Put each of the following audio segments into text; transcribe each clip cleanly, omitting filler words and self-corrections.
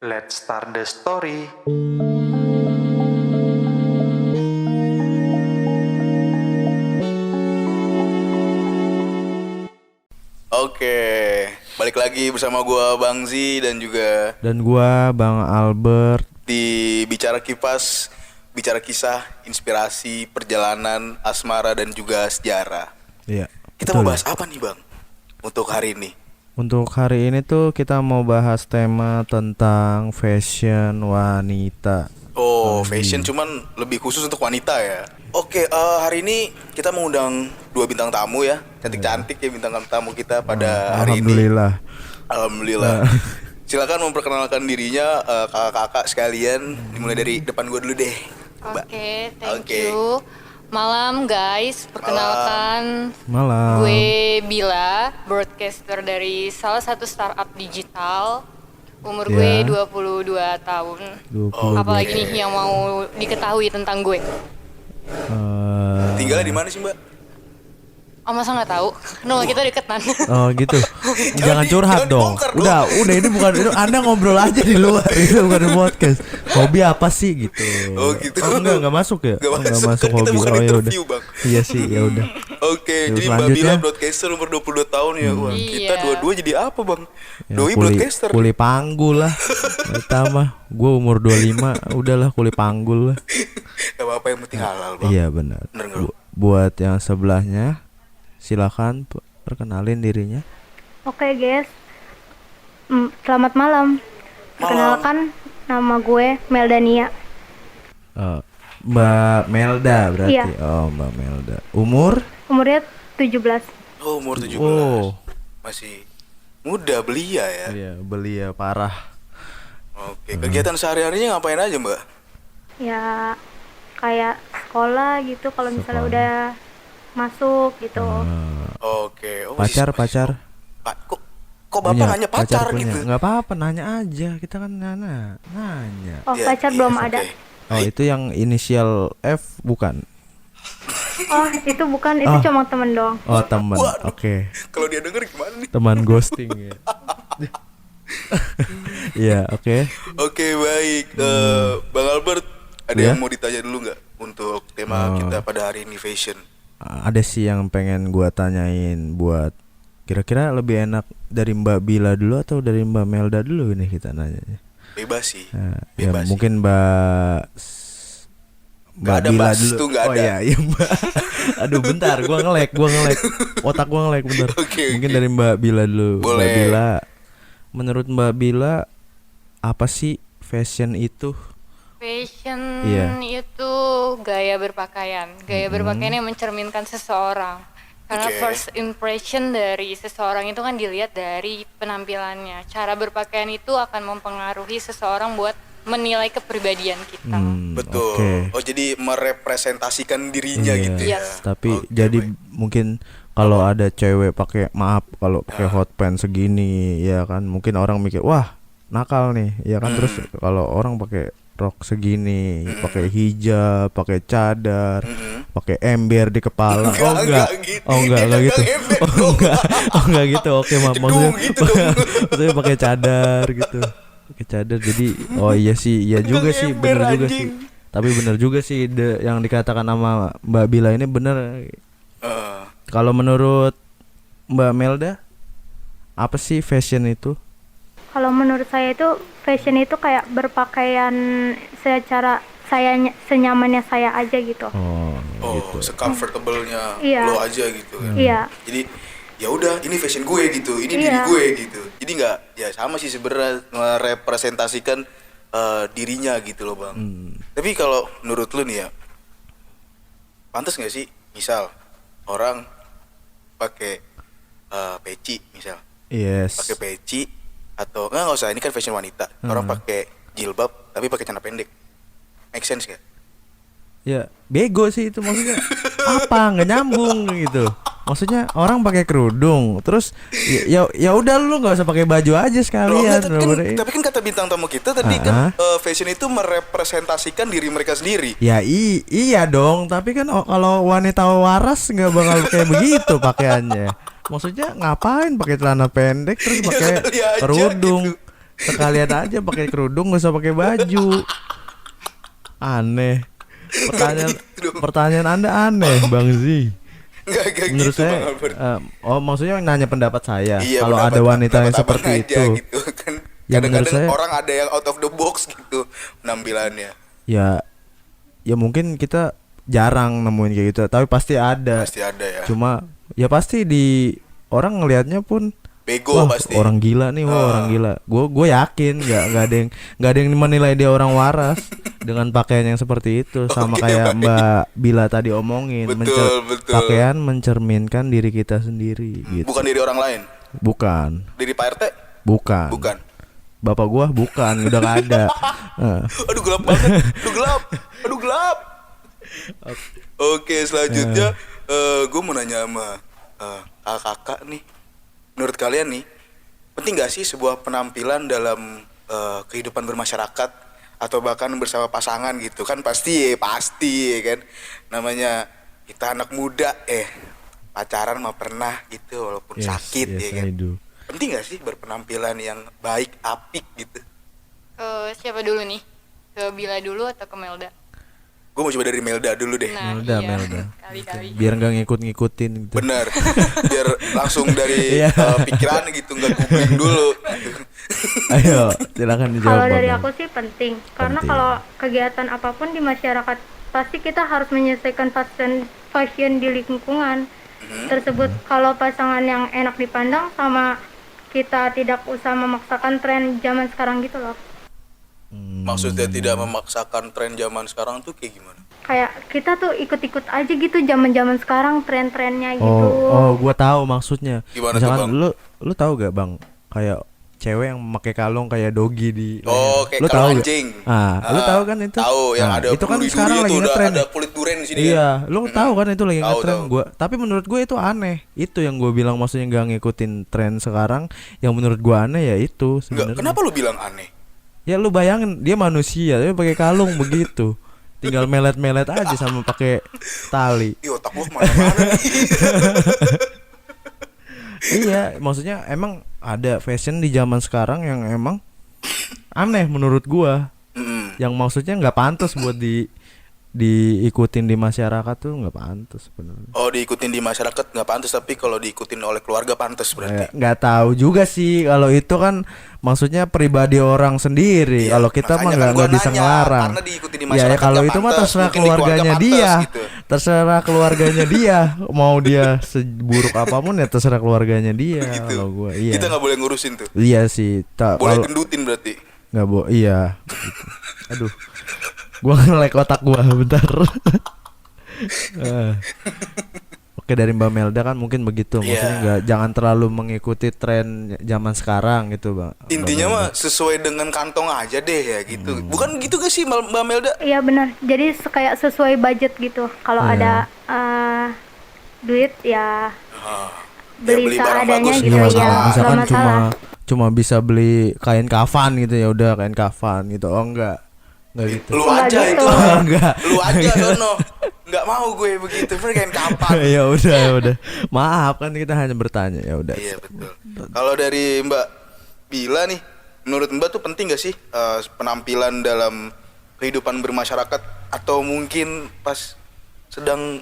Let's start the story. Oke, balik lagi bersama gua Bang Zi dan juga Dan gua Bang Albert. di Bicara Kipas, bicara kisah, inspirasi, perjalanan, asmara dan juga sejarah. Iya. Kita betul. mau bahas apa nih Bang untuk hari ini? Untuk hari ini tuh kita mau bahas tema tentang fashion wanita. Oh, fashion cuman lebih khusus untuk wanita ya. Oke, hari ini kita mengundang dua bintang tamu ya, cantik-cantik ya bintang tamu kita pada hari ini. Alhamdulillah. Alhamdulillah. Silakan memperkenalkan dirinya kakak-kakak sekalian. Dimulai dari depan gue dulu deh. Mbak. Oke, thank Oke. you. Malam guys, perkenalkan Malam. gue Bila, broadcaster dari salah satu startup digital. Umur Ya. gue 22 tahun. 20. Apalagi nih yang mau diketahui tentang gue? Tinggalnya di mana sih Mbak? Oh masa nggak tahu? No, kita deketan. Oh gitu. Jangan curhat jangan dong. dibongkar dong. Udah ini bukan itu. Anda ngobrol aja di luar. Itu bukan di podcast. Hobi apa sih gitu? Oh, gitu. Enggak masuk ya? Nggak Oh, masuk. Kan kita hobi. bukan Oh ya udah. interview, Bang. Iya sih, ya udah. Oke, Yuk, jadi Mbak selanjutnya. Bila broadcaster umur 22 tahun ya. Wah, kita Iya. dua-dua jadi apa Bang? Ya, Doi broadcaster. kuli panggul lah. Pertama, gue umur 25, udahlah kuli panggul lah. Gak apa-apa yang penting halal Bang. Iya benar. Bener nggak? Buat yang sebelahnya, silakan perkenalin dirinya. Oke guys, selamat malam. Perkenalkan, nama gue Meldania. Mbak Melda berarti. Iya. Oh, Mbak Melda. Umur? Umurnya 17. Oh, umur 17. Oh. Masih muda belia ya. Iya, belia parah. Oke, kegiatan sehari-harinya ngapain aja Mbak? Ya kayak sekolah gitu kalau misalnya Sekolah. udah masuk gitu. Oke. Oh, Pacar, masih- pacar. Kok Bapak nanya pacar punya. gitu? Nggak apa-apa, nanya aja. Kita kan nanya. Oh, Iya, pacar iya, belum oke. ada. Oh, itu yang inisial F bukan? Oh, itu bukan, itu Oh. cuma temen doang. Oh, teman. Waduh. Oke. Kalau dia denger gimana nih? Teman ghosting ya. Iya, oke. Oke, baik. Bang Albert, ada Ya? yang mau ditanya dulu nggak untuk tema kita pada hari ini fashion? Ada sih yang pengen gua tanyain buat kira-kira lebih enak dari Mbak Bila dulu atau dari Mbak Melda dulu nih kita nanya. Bebas sih. Nah, ya Bebas sih. mungkin Mbak ada, Bila Mbak. dulu. Itu nggak Oh ada. iya, iya Mbak. Aduh bentar, gua nge-lag. Otak gua nge-lag bentar. Oke, Mungkin oke. dari Mbak Bila dulu. Mbak Boleh. Bila, menurut Mbak Bila apa sih fashion itu? Fashion Iya. itu gaya berpakaian. Gaya berpakaian yang mencerminkan seseorang. Karena Oke. first impression dari seseorang itu kan dilihat dari penampilannya. Cara berpakaian itu akan mempengaruhi seseorang buat menilai kepribadian kita. Betul. Oke. Oh, jadi merepresentasikan dirinya Iya. gitu ya. Yes. Tapi Oke, jadi baik. mungkin kalau ada cewek pakai kalau pakai hot pants segini ya kan mungkin orang mikir wah nakal nih ya kan. Terus kalau orang pakai rok segini, pakai hijab, pakai cadar, pakai ember di kepala. Enggak gitu. Oh enggak Dia gitu. dagang ember Oh dong. enggak gitu. Oke, maksudnya Jedung gitu dong. maksudnya pakai cadar gitu. Pakai cadar jadi oh iya sih, iya juga Dagang sih, ember, bener juga anjing. sih. Tapi bener juga sih yang dikatakan sama Mbak Bila ini bener. Eh, Kalau menurut Mbak Melda apa sih fashion itu? Kalau menurut saya itu fashion itu kayak berpakaian secara senyamannya saya aja gitu. Oh, oh, gitu. secomfortable-nya Iya. lo aja gitu kan. Iya. Jadi ya udah ini fashion gue gitu, ini diri Iya. gue gitu. Jadi nggak ya sama sih sebenarnya merepresentasikan dirinya gitu loh Bang. Tapi kalau menurut lu nih ya, pantas nggak sih misal orang pakai peci misal, Yes. pakai peci atau nggak usah ini kan fashion wanita, orang pakai jilbab tapi pakai celana pendek, make sense nggak? Ya, bego sih itu maksudnya. Apa nggak nyambung gitu. Maksudnya orang pakai kerudung, terus ya udah lu nggak usah pakai baju aja Loh, sekalian. enggak, daripada- tapi kan kata bintang tamu kita tadi kan fashion itu merepresentasikan diri mereka sendiri. Ya iya dong, tapi kan kalau wanita waras nggak bakal kayak begitu pakaiannya. Maksudnya ngapain pakai celana pendek terus pakai kali aja kerudung? gitu. Sekalian aja pakai kerudung, nggak usah pakai baju. Aneh. Pertanyaan Anda aneh, Bang Zi. Enggak Menurut gitu, saya, Bang Albert. maksudnya nanya pendapat saya. Iya, Kalau ada wanita yang pendapat seperti abang aja itu, gitu kan. Ya, menurut Kadang-kadang saya- orang ada yang out of the box gitu penampilannya. ya mungkin kita jarang nemuin kayak gitu, tapi pasti ada. Pasti ada ya. Cuma ya pasti di orang ngelihatnya pun Bego wah, pasti. orang gila nih, wah orang gila. Gue yakin nggak ada yang menilai dia orang waras dengan pakaian yang seperti itu. Sama Oke, kayak baik. Mbak Bila tadi omongin, Betul, betul. pakaian mencerminkan diri kita sendiri gitu. Bukan dari orang lain. Bukan, Dari Pak RT? bukan. Bukan. Bapak gua bukan, udah gak ada. Aduh gelap banget. Aduh gelap. Aduh gelap. Oke, selanjutnya gue mau nanya sama kakak nih. Menurut kalian nih, penting gak sih sebuah penampilan dalam kehidupan bermasyarakat atau bahkan bersama pasangan gitu kan? Pasti ya kan. Namanya kita anak muda pacaran mah pernah gitu walaupun sakit ya yes, kan. I do. Penting gak sih berpenampilan yang baik, apik gitu? Siapa dulu nih? Ke Bila dulu atau ke Melda? Gue mau coba dari Melda dulu deh. Nah, Melda, iya. Melda. Kali-kali. Biar nggak ngikut-ngikutin gitu. Bener. Biar langsung dari Iya. pikiran gitu, nggak googling dulu. Ayo, silakan dijawab. Kalau dari Bang. aku sih penting, karena Penting. kalau kegiatan apapun di masyarakat pasti kita harus menyesuaikan fashion di lingkungan tersebut. Kalau pasangan yang enak dipandang sama kita tidak usah memaksakan tren zaman sekarang gitu loh. Maksudnya tidak memaksakan tren zaman sekarang tuh kayak gimana? Kayak kita tuh ikut-ikut aja gitu zaman-zaman sekarang tren-trennya gitu. Gua tahu maksudnya. Gimana tuh, Misalkan Bang? lu tahu gak, Bang? Kayak cewek yang memakai kalung kayak dogi di Oh, leher. kayak Lu kalung tahu nggak? anjing. Lu tahu kan itu? Tahu yang Nah, ada itu kan duri-duri sekarang lagi tuh, ngetren. ada kulit duren di sini Iya, kan. lu tahu kan itu lagi Tahu, ngetren. tahu. Tapi menurut gue itu aneh. Itu yang gue bilang, maksudnya nggak ngikutin tren sekarang. Yang menurut gue aneh ya itu Enggak, sebenarnya. kenapa lu bilang aneh? Ya lu bayangin dia manusia, dia pakai kalung begitu. Tinggal melet-melet aja sama pakai tali. Ih, otak gua kemana-mana nih. Iya, maksudnya emang ada fashion di zaman sekarang yang emang aneh menurut gua. Mm-mm. Yang maksudnya nggak pantas buat diikutin di masyarakat tuh nggak pantas sebenarnya. Oh, diikutin di masyarakat nggak pantas, tapi kalau diikutin oleh keluarga pantas berarti. Nggak tahu juga sih kalau itu kan maksudnya pribadi orang sendiri. Iya, kalau kita mah makanya kan gua nggak bisa nanya, ngelarang. karena diikuti di Ya, masyarakat kalau nggak itu mah pantas, terserah mungkin di keluarga keluarganya pantas dia. gitu. Terserah keluarganya dia. Mau dia seburuk apapun ya terserah keluarganya dia. Gitu. Kalau gua iya. Kita nggak boleh ngurusin tuh. Iya sih. Boleh Kalau gendutin berarti. nggak iya. Gitu. Aduh. Gua nge-lag otak gua bentar. Oke, dari Mbak Melda kan mungkin begitu. Maksudnya Iya. jangan terlalu mengikuti tren zaman sekarang gitu, Bang. Intinya Mbak mah Melda. sesuai dengan kantong aja deh ya gitu. Bukan gitu gak sih Mbak Melda? Iya benar. Jadi kayak sesuai budget gitu. Kalau Iya. ada duit ya beli beli barang seadanya bagus, gitu nggak ya. masalah. Misalkan Nggak masalah. cuma bisa beli kain kafan gitu, ya udah kain kafan gitu. Oh enggak gitu. Lu Enggak aja gitu. itu. Oh, enggak. Lu aja sono. Enggak mau gue begitu. Mereka kapan? Ya udah. Maaf kan kita hanya bertanya, ya udah. Iya betul. Kalau dari Mbak Bila nih, menurut Mbak tuh penting gak sih penampilan dalam kehidupan bermasyarakat, atau mungkin pas sedang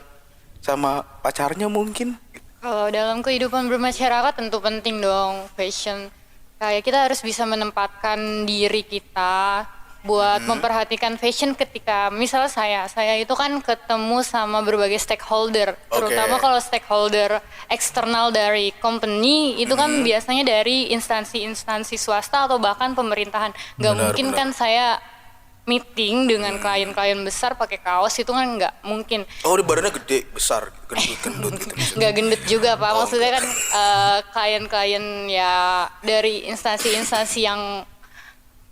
sama pacarnya mungkin? Kalau dalam kehidupan bermasyarakat tentu penting dong fashion. Kayak kita harus bisa menempatkan diri kita buat memperhatikan fashion ketika misal saya itu kan ketemu sama berbagai stakeholder, terutama kalau stakeholder eksternal dari company itu kan biasanya dari instansi-instansi swasta atau bahkan pemerintahan. Nggak mungkin kan saya meeting dengan klien-klien besar pakai kaos, itu kan nggak mungkin. Oh, di badannya gede, besar, gendut gitu. Nggak gendut juga Pak, maksudnya kan klien-klien ya dari instansi-instansi yang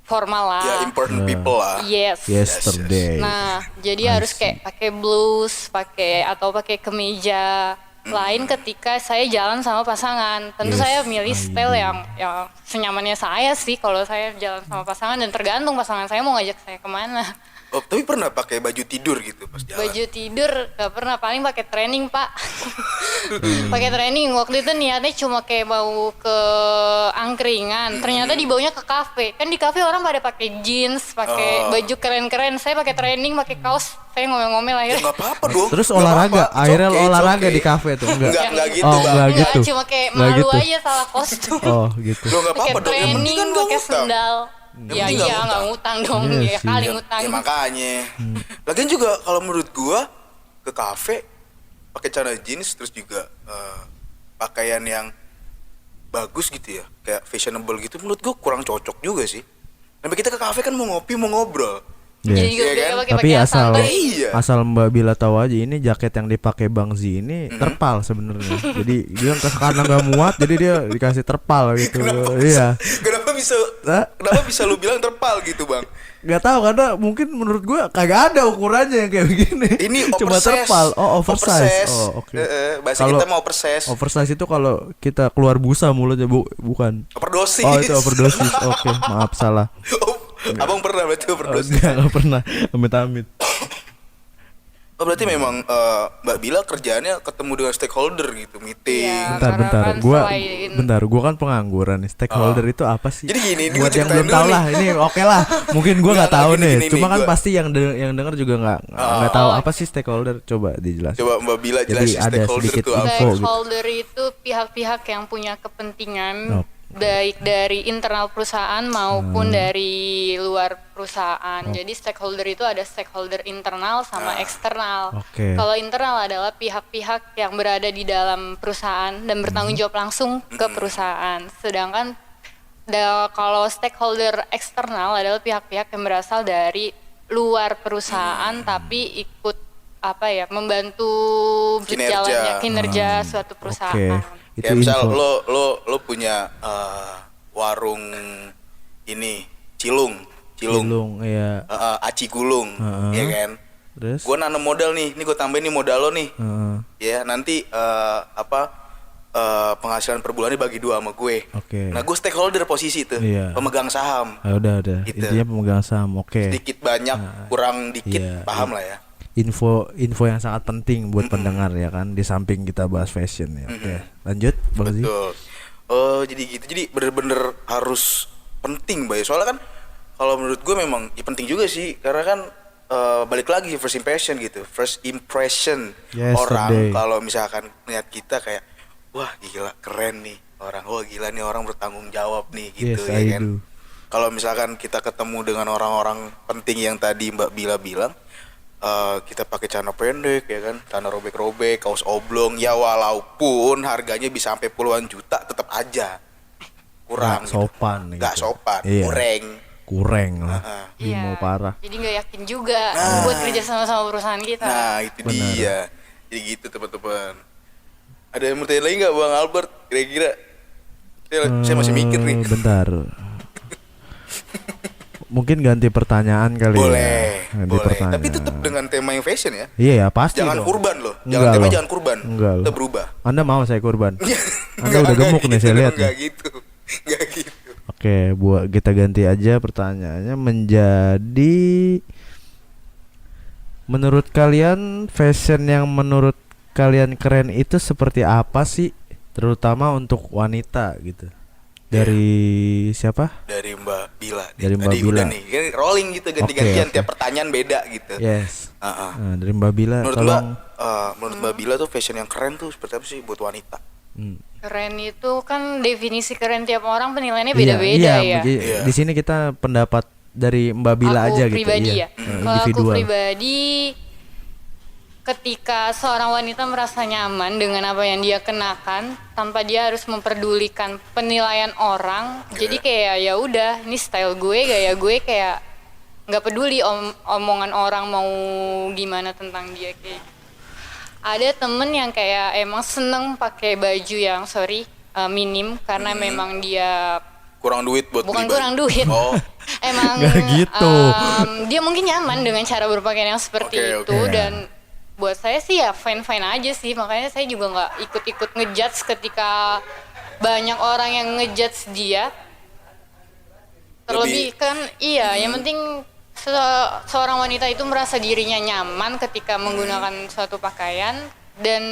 formal lah. Ya, important people lah. Yes. Yesterday. Nah, jadi harus kayak pakai blus, pakai kemeja lain ketika saya jalan sama pasangan. Tentu Yes, saya milih I style do. yang senyamannya saya sih kalau saya jalan sama pasangan, dan tergantung pasangan saya mau ngajak saya kemana. Oh, tapi pernah pakai baju tidur gitu pas jalan? Baju tidur gak pernah, paling pakai training pak. Pakai training waktu itu niatnya cuma kayak mau ke angkringan, ternyata dibawanya ke kafe. Kan di kafe orang pada pakai jeans, pakai baju keren-keren. Saya pakai training, pakai kaos. Saya ngomel-ngomel Ya akhirnya. nggak apa-apa dong. Terus Nggak olahraga, apa-apa. It's akhirnya okay, it's olahraga okay. di kafe tuh enggak? Nggak gitu Oh, bang. nggak gitu. Cuma kayak Nggak malu gitu. aja salah kostum. Oh gitu. Lo nggak Pakai apa-apa dong. Yang penting training, kan nggak pakai ngutang. sendal. Yang Ya penting iya nggak nggak ngutang dong, Iya ya sih. kali Ya, ngutang. ya makanya. Lagian juga kalau menurut gua ke kafe pakai celana jeans terus juga pakaian yang bagus gitu ya, kayak fashionable gitu, menurut gua kurang cocok juga sih. Tapi kita ke kafe kan mau ngopi, mau ngobrol. Yes. Jadi gue Iya kan? pakai Tapi pakaian asal santai. Iya. asal Mbak Bila tahu aja ini jaket yang dipakai Bang Z ini terpal sebenarnya. Jadi dia karena nggak muat jadi dia dikasih terpal gitu. Iya. Kenapa bisa lu bilang terpal gitu, Bang? Nggak tahu karena mungkin menurut gua kagak ada ukurannya yang kayak begini. Ini Cuma oversize. terpal. Oh, oversize. Oh, oke. Bahasa kita mau oversize. Oversize itu kalau kita keluar busa mulutnya bukan. Overdosis. Oh, itu overdosis. Oke, maaf salah. Abang pernah berarti Oh, overdosis. enggak pernah. Amit-amit. Oh, berarti memang Mbak Bila kerjaannya ketemu dengan stakeholder gitu, meeting. Iya. Bentar, Karena kan selain- gua kan pengangguran nih. Stakeholder itu apa sih? Jadi gini, ini buat gua yang ceritain belum dulu tahu nih. lah, ini oke lah. Mungkin gua nggak tahu gini, nih. gini, Cuma kan gua- pasti yang denger juga nggak tahu apa sih stakeholder. Coba dijelaskan. Coba Mbak Bila Jadi jelasin ada stakeholder sedikit itu apa. info gitu. Stakeholder itu pihak-pihak yang punya kepentingan Oh. baik dari internal perusahaan maupun dari luar perusahaan. Jadi stakeholder itu ada stakeholder internal sama eksternal. Oke. Kalau internal adalah pihak-pihak yang berada di dalam perusahaan dan bertanggung jawab langsung ke perusahaan. Sedangkan kalau stakeholder eksternal adalah pihak-pihak yang berasal dari luar perusahaan tapi ikut membantu berjalannya kinerja suatu perusahaan. Itu Kayak misal info. lo punya warung ini Cilung. Cilung, ya. Aci Gulung, ya kan? Terus? Gue nanam modal nih gue tambahin nih modal lo nih. Heeh. Ya nanti penghasilan per bulannya bagi 2 sama gue. Oke. Nah gue stakeholder posisi tuh, Iya. pemegang saham. Udah. Gitu. Intinya pemegang saham. Oke. Sedikit banyak, kurang dikit, iya, paham lah ya. Info yang sangat penting buat pendengar ya kan, di samping kita bahas fashion ya. Oke. Lanjut, Bang Zi. Betul. Oh jadi gitu. Jadi bener-bener harus penting, Bay. Soalnya kan kalau menurut gue memang penting juga sih, karena kan balik lagi first impression gitu. First impression Yesterday. orang kalau misalkan lihat kita kayak wah gila keren nih orang, wah gila nih orang bertanggung jawab nih gitu. Yes, ya I kan. do. Kalau misalkan kita ketemu dengan orang-orang penting yang tadi Mbak Bila bilang, kita pakai celana pendek ya kan, celana robek-robek, kaos oblong, ya walaupun harganya bisa sampai puluhan juta, tetap aja kurang. Nggak sopan Nggak gitu. sopan, Iya. kurang. lah. Imo parah. Jadi nggak yakin juga buat kerja sama perusahaan kita. Nah itu dia. Jadi gitu teman-teman. Ada yang mau tanya lagi nggak Bang Albert? Kira-kira? Saya masih mikir nih. Bentar. Mungkin ganti pertanyaan kali Boleh, ya. Ganti boleh. pertanyaan. Tapi tetap dengan tema yang fashion ya. Iya ya pasti. Jangan dong. kurban loh. Enggak Jangan tema loh. jangan kurban. Enggak loh. Kita berubah. Anda mau saya kurban? Anda Enggak, udah gemuk nih gitu, saya lihat Enggak nih. gitu. Enggak gitu. Oke, buat kita ganti aja pertanyaannya menjadi menurut kalian fashion yang menurut kalian keren itu seperti apa sih? Terutama untuk wanita gitu. Dari siapa? Dari Mbak Bila. Dari Mbak Tadi Bila. udah nih. Kan rolling gitu ganti-gantian Oke. tiap pertanyaan beda gitu. Yes. Heeh. Nah, dari Mbak Bila Menurut Mbak Bila tuh fashion yang keren tuh seperti apa sih buat wanita? Keren itu kan definisi keren tiap orang penilaiannya Iya, beda-beda ya. Iya. Di sini kita pendapat dari Mbak Bila Aku aja gitu. pribadi Iya. ya. Kalau aku Individual. pribadi, ketika seorang wanita merasa nyaman dengan apa yang dia kenakan tanpa dia harus memperdulikan penilaian orang, jadi kayak ya udah ini style gue, gaya gue, kayak nggak peduli omongan orang mau gimana tentang dia kayak gitu. Ada temen yang kayak emang seneng pakai baju yang minim karena memang dia Kurang duit buat bukan beli kurang baju. duit. Oh, Emang Nggak gitu. Dia mungkin nyaman dengan cara berpakaian yang seperti Oke, itu oke. dan buat saya sih ya fine aja sih, makanya saya juga nggak ikut ngejudge ketika banyak orang yang ngejudge dia. Terlebih kan yang penting seorang wanita itu merasa dirinya nyaman ketika menggunakan suatu pakaian. Dan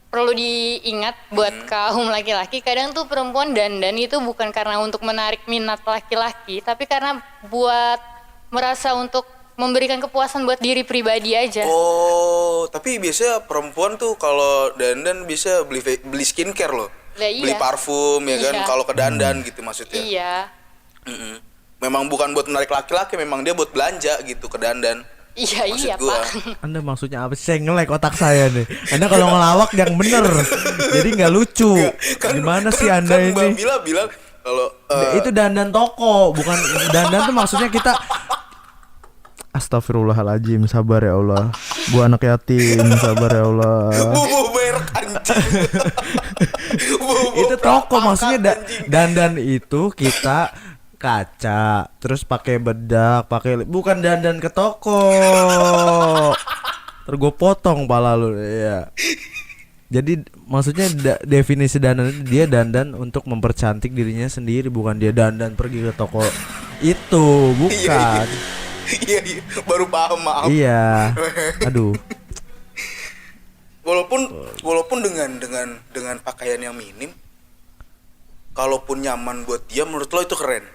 perlu diingat buat kaum laki-laki, kadang tuh perempuan dandan itu bukan karena untuk menarik minat laki-laki, tapi karena buat merasa untuk memberikan kepuasan buat diri pribadi aja. Oh, tapi biasanya perempuan tuh kalau dandan bisa beli skincare loh. Lah, iya. Beli parfum ya kan, Iya. kalau ke dandan gitu maksudnya. Iya. Mm-mm. Memang bukan buat menarik laki-laki, memang dia buat belanja gitu ke dandan. Iya, Maksud iya, gua. Pak. Anda maksudnya apa sih? Saya nge-lag otak saya nih. Anda kalau ngelawak yang bener, jadi nggak lucu. Gimana sih Anda Mbak ini? Bila bilang kalau Itu dandan toko, bukan dandan tuh maksudnya kita. Astagfirullahaladzim, sabar ya Allah. Gua anak yatim, sabar ya Allah. bubu merek anjing. Bubu Itu toko prapakat, maksudnya anjing. dandan itu kita kaca, terus pakai bedak, bukan dandan ke toko. Terus gue potong pala lu ya. Jadi maksudnya definisi dandan itu dia dandan untuk mempercantik dirinya sendiri, bukan dia dandan pergi ke toko itu, bukan. Iya, iya, baru paham, maaf. Iya. Aduh. Walaupun dengan pakaian yang minim, kalaupun nyaman buat dia, menurut lo itu keren.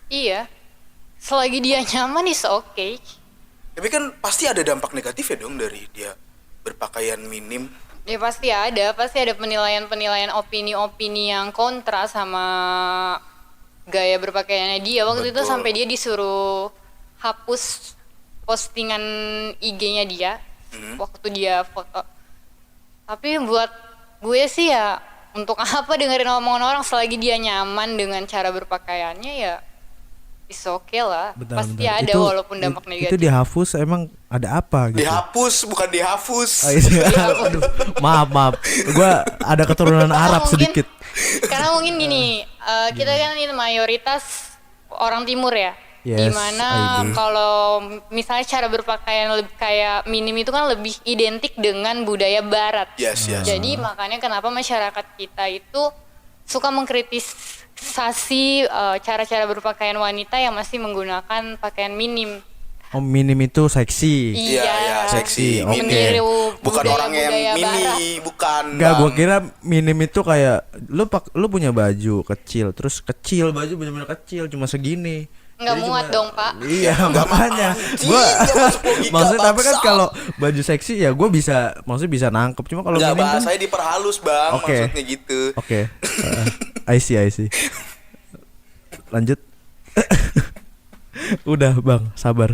Iya. Selagi dia nyaman is okay. Tapi kan pasti ada dampak negatif ya dong dari dia berpakaian minim. Ya pasti ada penilaian-penilaian, opini-opini yang kontra sama gaya berpakaiannya dia. Waktu itu Betul. sampai dia disuruh hapus postingan IG-nya dia waktu dia foto. Tapi buat gue sih ya, untuk apa dengerin omongan orang selagi dia nyaman dengan cara berpakaiannya ya is okay lah. Bentar, Pasti bentar. ada walaupun dampak Itu negatif. dihapus emang ada apa gitu? Dihapus bukan dihapus. Oh, iya. Aduh, maaf. Gua ada keturunan Arab Mungkin- sedikit. Karena mungkin gini, kita kan ini mayoritas orang timur ya. Yes, Dimana I do. kalau misalnya cara berpakaian kayak minim itu kan lebih identik dengan budaya barat. Yes. Jadi makanya kenapa masyarakat kita itu suka mengkritisasi cara-cara berpakaian wanita yang masih menggunakan pakaian minim. Oh, minim itu seksi. Iya, iya, seksi. Oke. Minim. Meniru Bukan orang yang budaya-budaya mini, barat. bukan. Enggak, Bang. gua kira minim itu kayak lu punya baju kecil, terus kecil baju bener-bener kecil cuma segini. Nggak Jadi muat dong, Pak. Iya, makanya. anjing, Gua nggak masuk logika, maksudnya tapi kan bangsa. kalau baju seksi ya gua bisa maksudnya bisa nangkep. Cuma kalau Enggak, minim kan bahasanya diperhalus, Bang. Oke. Maksudnya gitu. Oke. I see. Lanjut. Udah, Bang, sabar.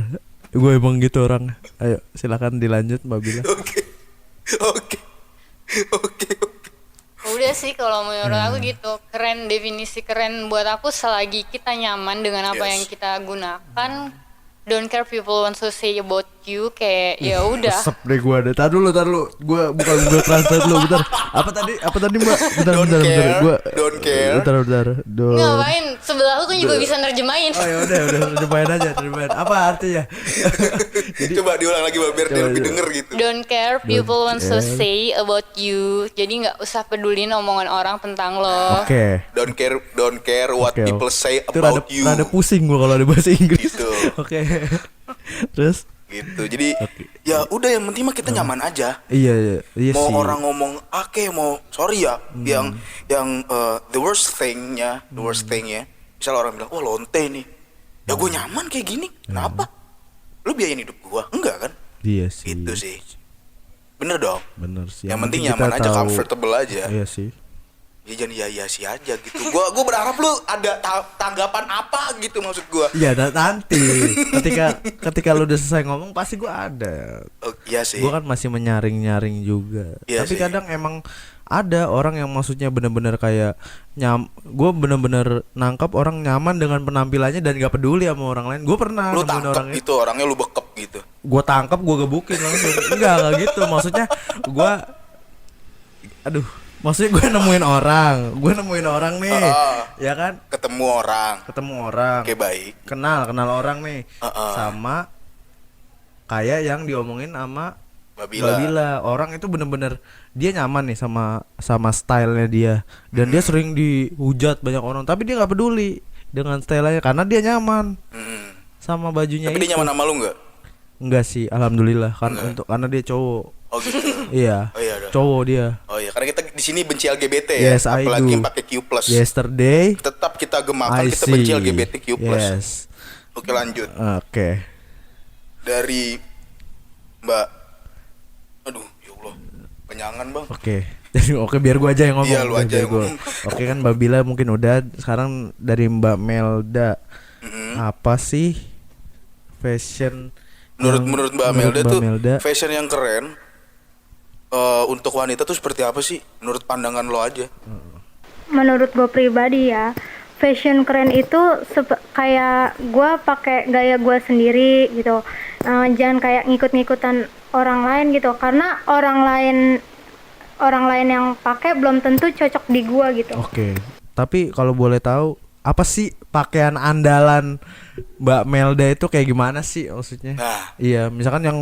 Gue emang gitu orang. Ayo, silakan dilanjut Mbak Bila. Oke. Udah sih kalau menurut aku gitu, keren, definisi keren buat aku selagi kita nyaman dengan apa Yes. yang kita gunakan. Don't care people want to say about you, kayak ya udah. Kesep deh gue ada. Tar dulu. Gue bukan gue translate dulu. Bentar. Apa tadi Mbak? Bentar. Gua Don't care. Bentar. Ngapain? Sebelah aku kan juga bisa nerjemahin. Oh ya udah terjemahin aja. Apa artinya? Coba diulang lagi, Bang, biar dia Coba, lebih coba. denger gitu. Don't care people Don't want to care. say about you. Jadi nggak usah pedulin omongan orang tentang lo. Oke. Don't care what Oke, people oke. say Itu about you. rada pusing gue kalau ada bahasa Inggris. Gitu. Oke. Terus? Gitu. Jadi ya udah, yang penting mah kita nyaman aja. Iya Mau sih. orang ngomong mau sorry ya, yang the worst thingnya, misal orang bilang, wah lonte nih, ya gue nyaman kayak gini, kenapa? Lu biayain hidup gua? Enggak kan? Iya sih. Itu sih, bener dong. Bener sih. Yang penting kita nyaman aja, tahu- comfortable aja. Iya sih. Ya jangan iya sih aja gitu. Gua berharap lu ada tanggapan apa gitu, maksud gua. Iya, nanti ketika lu udah selesai ngomong pasti gua ada. Oh, iya sih. Gua kan masih menyaring juga. Iya Tapi sih. kadang emang ada orang yang maksudnya bener-bener kayak gua bener-bener nangkap orang nyaman dengan penampilannya dan gak peduli sama orang lain. Gua pernah Lu nemuin tangkep orang itu orangnya, lu bekep gitu. Gua tangkap, gua gebukin langsung. Enggak gitu. Maksudnya maksudnya gue nemuin orang nih, ya kan? Ketemu orang. Oke, baik. kenal orang nih, Heeh. sama kayak yang diomongin sama Babila. Babila. Orang itu bener-bener dia nyaman nih sama stylenya dia, dan dia sering dihujat banyak orang, tapi dia nggak peduli dengan stylenya karena dia nyaman. sama bajunya Tapi itu. dia nyaman sama lu nggak? Enggak sih, alhamdulillah kan karena dia cowok. Oh gitu. Iya. Oh iya, dah. Cowok dia. Oh iya, karena kita di sini benci LGBT ya, Yes, I apalagi do. yang pakai Q+. Yesterday Tetap kita gemakan, I kita see. benci LGBTQ+. Yes. Oke, lanjut. Oke. Dari Mbak. Aduh, ya Allah. Kenyangan, Bang. Oke. Jadi oke biar gua aja yang ngomong. Iya, lu aja Biar yang gua. ngomong. Oke kan Mbak Bila mungkin udah. Sekarang dari Mbak Melda. Apa sih fashion Menurut Mbak Melda Mbak tuh Melda, fashion yang keren untuk wanita tuh seperti apa sih? Menurut pandangan lo aja. Menurut gue pribadi ya, fashion keren itu kayak gue pakai gaya gue sendiri gitu. Jangan kayak ngikut-ngikutan orang lain gitu, karena orang lain yang pakai belum tentu cocok di gue gitu. Oke. Tapi kalau boleh tahu apa sih pakaian andalan Mbak Melda itu kayak gimana sih maksudnya? Nah. Iya, misalkan yang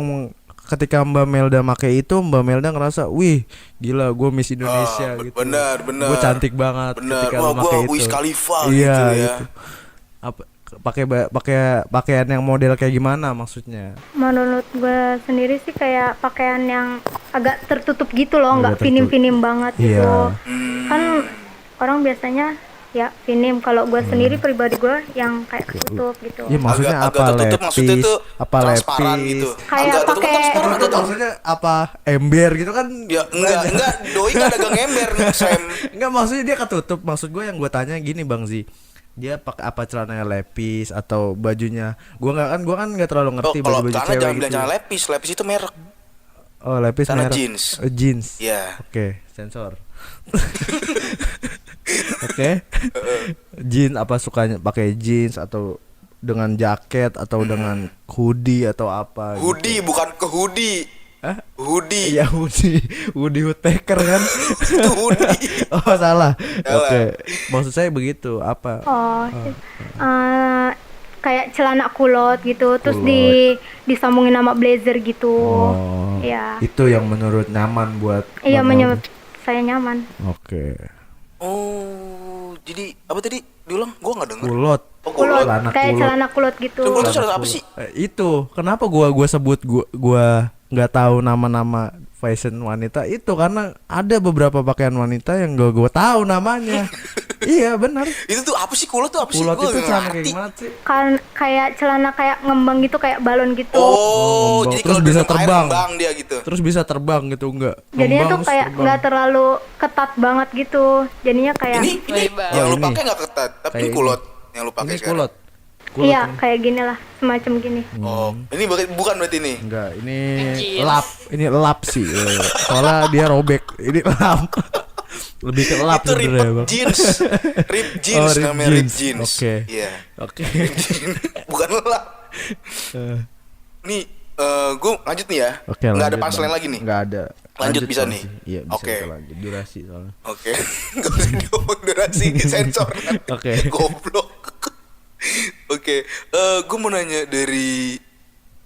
ketika Mbak Melda pakai itu, Mbak Melda ngerasa, wih, gila, gue Miss Indonesia gitu. Benar. Gue cantik banget Benar. ketika Wah, lu pakai gua itu. Wiz Khalifa Iya, gitu ya. gitu. Apa pakai pakaian yang model kayak gimana maksudnya? Menurut gue sendiri sih kayak pakaian yang agak tertutup gitu loh, nggak Agak tertutup. finim-finim banget Iya. gitu. Kan orang biasanya ya finim, kalau gue sendiri pribadi gue yang kayak ketutup gitu. Iya, maksudnya Agak apa tertutup, maksudnya lepis? tuh Apa transparan lepis? gitu. Kayak Agak tertutup, pakai- transparan Itu atau maksudnya apa ember gitu kan? ya enggak doi kan dagang ember Sam. Enggak, maksudnya dia ketutup. Maksud gue yang gue tanya gini Bang Zi, dia pakai apa, celananya lepis atau bajunya? Gue kan nggak terlalu Oh, ngerti kalau baju-baju celana cewek jangan gitu. bilang celana lepis itu merek. Oh, lepis Celana merek. jeans. Jeans. Iya. Oke, sensor. Oke. Jeans apa sukanya pakai jeans atau dengan jaket atau dengan hoodie atau apa? Hoodie bukan ke hoodie. Hah? Hoodie. Iya, hoodie woodpecker kan? Itu hoodie. Oh, salah. Salah. Oke. Maksud saya begitu. Apa? Oh, kayak celana kulot gitu, terus Kulot. disambungin sama blazer gitu. Oh. Iya. Itu yang menurut nyaman buat Iya, Bang menurut Melda. saya nyaman. Oke. Oh, jadi apa tadi? Diulang, gua enggak denger. Kulot. Oh, Kulot, kulot. kayak celana kulot gitu. Kulot itu celana apa sih? Itu kenapa gua sebut gua nggak tahu nama-nama fashion wanita itu karena ada beberapa pakaian wanita yang gua tahu namanya. Iya, benar. Itu tuh apa sih kulot tuh apa sih? Kulot Gua itu nggak celana kayak ngerti. gimana sih? Kan kayak celana kayak ngembang gitu, kayak balon gitu. Oh, ngembang. jadi Terus kalau bisa bisa terbang. terbang. Ngembang dia gitu. Terus bisa terbang gitu enggak? Jadinya tuh kayak nggak terlalu ketat banget gitu. Jadinya kayak Ini Lebar. yang Oh, lu ini. pakai nggak ketat, tapi Kayak ini kulot yang lu pakai Ini sekarang. kulot. iya kayak gini lah, semacam gini. Oh, ini bukan berarti ini. Enggak, ini Jeans. lap. Ini lap sih. Soalnya dia robek. Ini lap. Lebih ke lap Itu sebenarnya, rip Bang. jeans. Rip jeans Oh, rip namanya rip jeans. jeans. Oke. Iya. Oke. Bukan lap. Nih, gue lanjut nih ya. Oke, Nggak ada lanjut, punchline Bang. lagi nih. Nggak ada. Lanjut bisa Bang, nih? sih. Iya, bisa Oke. kita lanjut. Durasi soalnya. Oke. Gak usah diomong durasi sensor. Oke. Goblok. Oke, gue mau nanya dari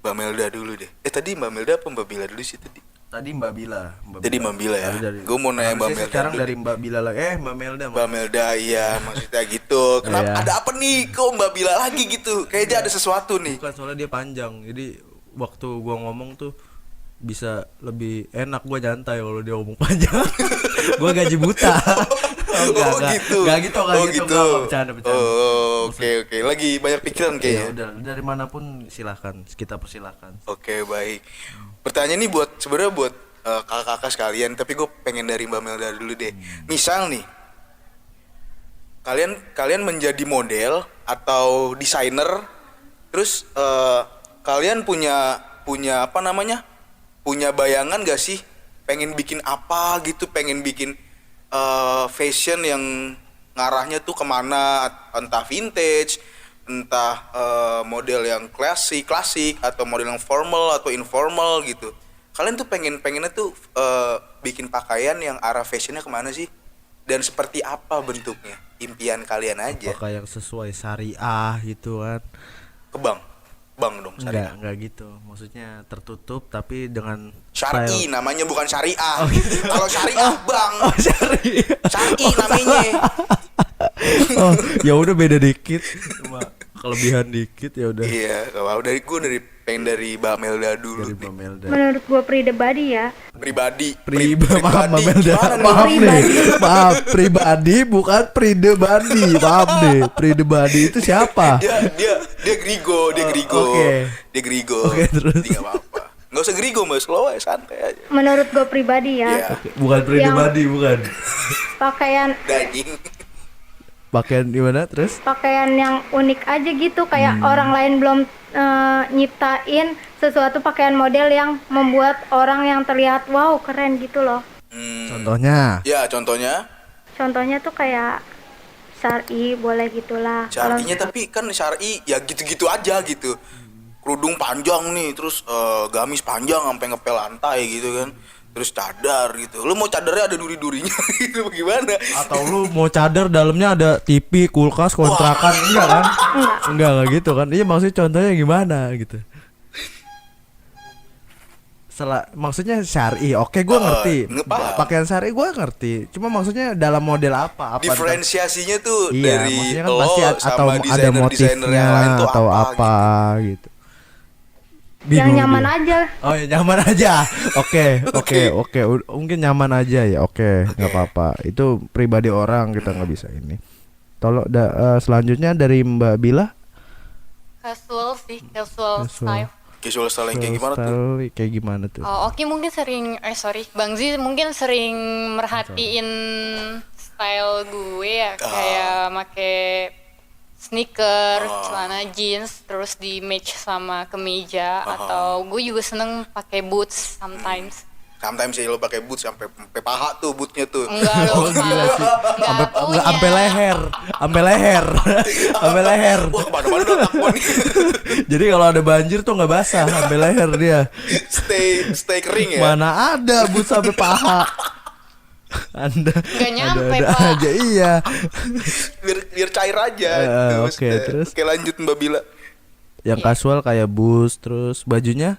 Mbak Melda dulu deh. Tadi Mbak Melda apa Mbak Bila dulu sih tadi? Tadi Mbak Bila. Tadi Mbak Bila ya. Tadi Gua mau nanya Mbak Harusnya Melda sekarang dulu. dari Mbak Bila lagi. Mbak Melda. Mbak Melda, iya maksudnya gitu. Kenapa? Iya. Ada apa nih? Kok Mbak Bila lagi gitu? Kayaknya ada sesuatu nih. Bukan, soalnya dia panjang. Jadi waktu gua ngomong tuh bisa lebih enak, gua nyantai kalau dia ngomong panjang. Gua gaji buta. Gitu. Enggak gitu. Enggak, bercanda. Oh, oke. Lagi banyak pikiran Ya kayaknya. udah, dari manapun silahkan, kita persilahkan. Oke, baik. Pertanyaan ini sebenarnya buat kakak-kakak sekalian, tapi gue pengen dari Mbak Melda dulu deh. Misal nih, kalian menjadi model atau desainer, terus kalian punya apa namanya? Punya bayangan gak sih? Pengen bikin apa gitu? Pengen bikin fashion yang ngarahnya tuh kemana? Entah vintage, entah model yang klasik atau model yang formal atau informal gitu. Kalian tuh pengennya tuh bikin pakaian yang arah fashionnya kemana sih? Dan seperti apa bentuknya? Impian kalian aja. Apakah yang sesuai syariah gitu kan? Ke bang dong syariah. Enggak gitu. Maksudnya tertutup tapi dengan Syar'i style. namanya, bukan syariah. Kalau syariah bang, Syari. syar'i namanya. Oh, ya udah beda dikit. Cuma Kelebihan dikit ya udah. Iya, gak apa-apa. Pengen dari Mbak Melda dulu Dari nih. Mbak Melda. Menurut gue pribadi ya, Maaf Mbak Melda. Gimana nih? Maaf nih. Maaf, pribadi bukan pridebadi. Maaf deh, pridebadi itu siapa? Dia Grigo. Oke. Dia Grigo. Oke, terus? Jadi gak apa-apa. Gak usah Grigo, Mas. Slow aja, santai aja. menurut gue pribadi ya, Iya. Bukan pridebadi, bukan. pakaian Daging. Pakaian gimana terus? pakaian yang unik aja gitu, kayak orang lain belum nyiptain sesuatu pakaian model yang membuat orang yang terlihat wow keren gitu loh. Contohnya? Ya, contohnya. Contohnya tuh kayak syar'i boleh gitulah. Kalau Syar'inya tapi kan syar'i ya gitu-gitu aja gitu. Kerudung panjang nih, terus gamis panjang sampai ngepel lantai gitu kan. Terus cadar gitu. Lu mau cadarnya ada duri-durinya gitu gimana? Atau lu mau cadar dalamnya ada TV, kulkas, kontrakan, enggak kan? Enggak gitu kan. Iya maksudnya contohnya gimana gitu. Maksudnya syar'i. Oke, gua ngerti. paham. Pakaian syar'i gua ngerti. Cuma maksudnya dalam model apa? Diferensiasinya tuh Iya, dari maksudnya kan lo pasti atau sama ada desainer-desainer motifnya yang lain tuh atau apa gitu. yang Bingung nyaman dia. aja. Oh ya nyaman aja. Oke. Mungkin nyaman aja ya. Oke, nggak apa-apa. Itu pribadi orang, kita nggak bisa ini. Tolong selanjutnya dari Mbak Bila. Casual sih, casual style. Casual style yang kayak gimana tuh? Style kayak gimana tuh? Oh, Oki mungkin sering, Bang Zi mungkin sering merhatiin style gue ya, kayak make sneaker, celana jeans, terus di match sama kemeja, atau gue juga seneng pakai boots sometimes. Sometimes sih lo pakai boots sampai paha tuh bootnya tuh. Enggak loh, enggak punya. Sampai leher. Sampai leher. Wah, kemana-mana udah takut nih. Jadi kalau ada banjir tuh nggak basah sampai leher dia. Stay kering ya. Mana ada but sampai paha. Anda Nggak nyampe, ada Pak. aja iya. biar cair aja gitu, Oke, maksudnya. terus? Oke, lanjut Mbak Bila. Yang kasual kayak bus, terus bajunya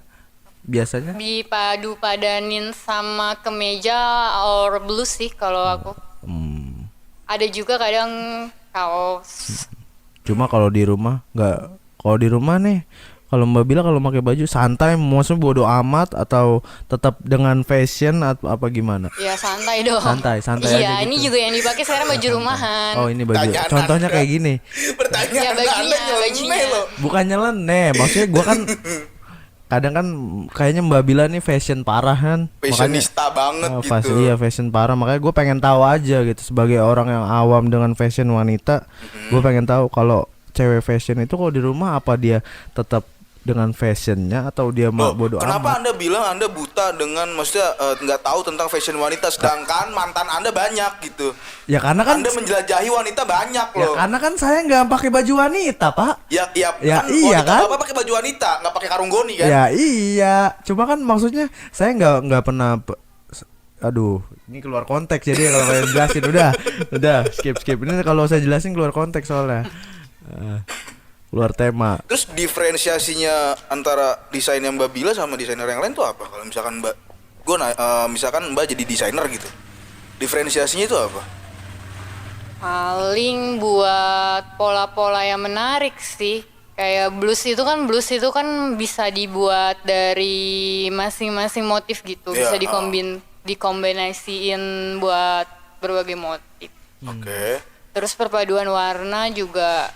biasanya Dipadu-padanin sama kemeja or blus sih kalau aku. Ada juga kadang kaos. cuma kalau di rumah nggak. Kalau di rumah nih, kalau Mbak Bila kalau pakai baju santai, maksudnya bodo amat atau tetap dengan fashion atau apa gimana? Ya santai dong. Santai Iya, aja ini gitu. juga yang dipakai sekarang baju rumahan. Oh ini baju. Tanyaan Contohnya Anda. kayak gini. Pertanyaan Ya, bajunya, Anda nyeleneh bajunya. lo. Bukan nyeleneh, maksudnya gua kan kadang kan kayaknya Mbak Bila nih fashion parah kan. Fashionista banget gitu. Iya fashion parah, makanya gue pengen tahu aja gitu sebagai orang yang awam dengan fashion wanita. Gue pengen tahu kalau cewek fashion itu kalau di rumah apa dia tetap dengan fashionnya atau dia Loh, bodo kenapa amat. Anda bilang Anda buta dengan maksudnya nggak tahu tentang fashion wanita sedangkan mantan Anda banyak gitu. Ya karena kan Anda menjelajahi wanita banyak ya loh. karena kan saya nggak pakai baju wanita pak. Ya Ya, kan, iya wanita kan? Bapak pakai baju wanita, nggak pakai karung goni kan? Ya iya, cuma kan maksudnya saya nggak pernah. Aduh, ini keluar konteks jadi kalau saya jelasin udah skip ini kalau saya jelasin keluar konteks soalnya. Keluar tema. Terus diferensiasinya antara desainnya Mbak Bila sama desainer yang lain tuh apa? Kalau misalkan misalkan Mbak jadi desainer gitu, diferensiasinya itu apa? Paling buat pola-pola yang menarik sih. Kayak blus itu kan bisa dibuat dari masing-masing motif gitu, Iya, bisa dikombinasiin buat berbagai motif. Oke. Terus perpaduan warna juga